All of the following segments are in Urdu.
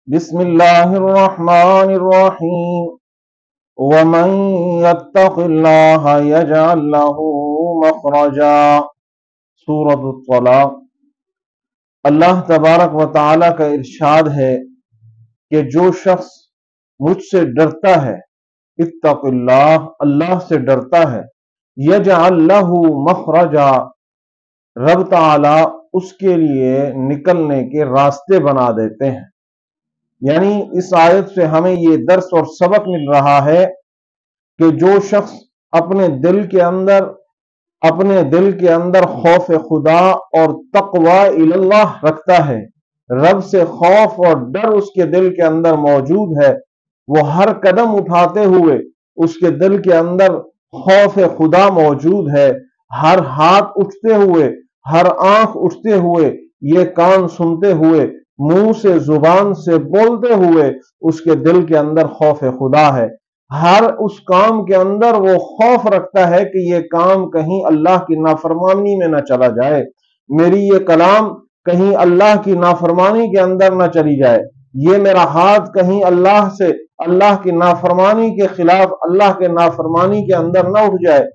بسم اللہ الرحمن الرحیم ومن يتق اللہ یجعل لہ مخرجا۔ سورۃ الطلاق۔ اللہ تبارک و تعالی کا ارشاد ہے کہ جو شخص مجھ سے ڈرتا ہے، اتق اللہ، اللہ سے ڈرتا ہے، یجعل لہ مخرجا، رب تعالی اس کے لیے نکلنے کے راستے بنا دیتے ہیں۔ یعنی اس آیت سے ہمیں یہ درس اور سبق مل رہا ہے کہ جو شخص اپنے دل کے اندر خوف خدا اور تقوی اللہ رکھتا ہے، رب سے خوف اور ڈر اس کے دل کے اندر موجود ہے، وہ ہر قدم اٹھاتے ہوئے اس کے دل کے اندر خوف خدا موجود ہے، ہر ہاتھ اٹھتے ہوئے، ہر آنکھ اٹھتے ہوئے، یہ کان سنتے ہوئے، منہ سے زبان سے بولتے ہوئے اس کے دل کے اندر خوف خدا ہے۔ ہر اس کام کے اندر وہ خوف رکھتا ہے کہ یہ کام کہیں اللہ کی نافرمانی میں نہ چلا جائے، میری یہ کلام کہیں اللہ کی نافرمانی کے اندر نہ چلی جائے، یہ میرا ہاتھ کہیں اللہ کی نافرمانی کے خلاف، اللہ کے نافرمانی کے اندر نہ اٹھ جائے،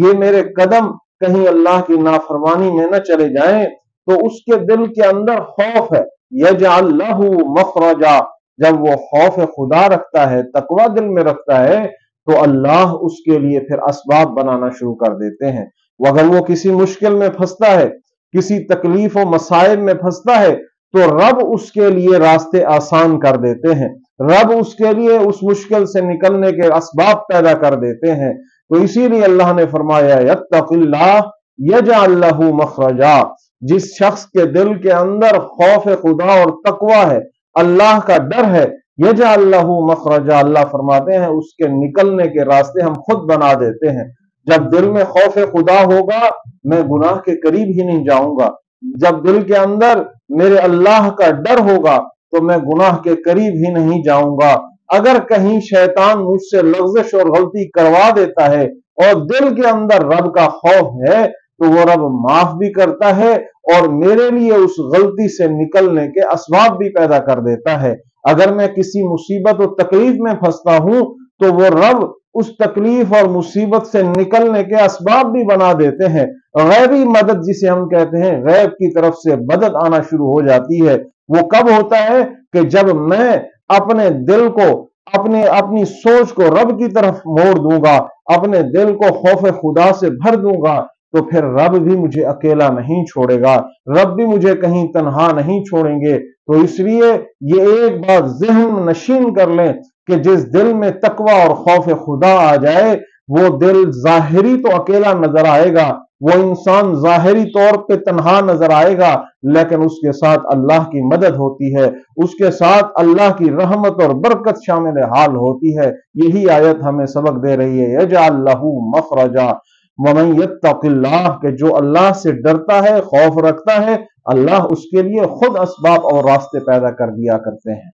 یہ میرے قدم کہیں اللہ کی نافرمانی میں نہ چلے جائیں۔ تو اس کے دل کے اندر خوف ہے، یجعل لہ مخرجا، جب وہ خوف خدا رکھتا ہے، تقوی دل میں رکھتا ہے، تو اللہ اس کے لیے پھر اسباب بنانا شروع کر دیتے ہیں۔ اگر وہ کسی مشکل میں پھنستا ہے، کسی تکلیف و مصائب میں پھنستا ہے، تو رب اس کے لیے راستے آسان کر دیتے ہیں، رب اس کے لیے اس مشکل سے نکلنے کے اسباب پیدا کر دیتے ہیں۔ تو اسی لیے اللہ نے فرمایا یتق اللہ یجعل لہ مخرجا، جس شخص کے دل کے اندر خوف خدا اور تقوی ہے، اللہ کا ڈر ہے، یجعل لہ مخرجا، اللہ فرماتے ہیں اس کے نکلنے کے راستے ہم خود بنا دیتے ہیں۔ جب دل میں خوف خدا ہوگا، میں گناہ کے قریب ہی نہیں جاؤں گا، جب دل کے اندر میرے اللہ کا ڈر ہوگا تو میں گناہ کے قریب ہی نہیں جاؤں گا۔ اگر کہیں شیطان مجھ سے لغزش اور غلطی کروا دیتا ہے اور دل کے اندر رب کا خوف ہے، تو وہ رب معاف بھی کرتا ہے اور میرے لیے اس غلطی سے نکلنے کے اسباب بھی پیدا کر دیتا ہے۔ اگر میں کسی مصیبت و تکلیف میں پھنستا ہوں تو وہ رب اس تکلیف اور مصیبت سے نکلنے کے اسباب بھی بنا دیتے ہیں۔ غیبی مدد جسے ہم کہتے ہیں، غیب کی طرف سے مدد آنا شروع ہو جاتی ہے۔ وہ کب ہوتا ہے کہ جب میں اپنے دل کو، اپنی سوچ کو رب کی طرف موڑ دوں گا، اپنے دل کو خوف خدا سے بھر دوں گا، تو پھر رب بھی مجھے اکیلا نہیں چھوڑے گا، رب بھی مجھے کہیں تنہا نہیں چھوڑیں گے۔ تو اس لیے یہ ایک بات ذہن نشین کر لیں کہ جس دل میں تقوی اور خوف خدا آ جائے، وہ دل ظاہری تو اکیلا نظر آئے گا، وہ انسان ظاہری طور پہ تنہا نظر آئے گا، لیکن اس کے ساتھ اللہ کی مدد ہوتی ہے، اس کے ساتھ اللہ کی رحمت اور برکت شامل حال ہوتی ہے۔ یہی آیت ہمیں سبق دے رہی ہے، یجعل لہ مخرجا ومن یتق اللہ، کہ جو اللہ سے ڈرتا ہے، خوف رکھتا ہے، اللہ اس کے لیے خود اسباب اور راستے پیدا کر دیا کرتے ہیں۔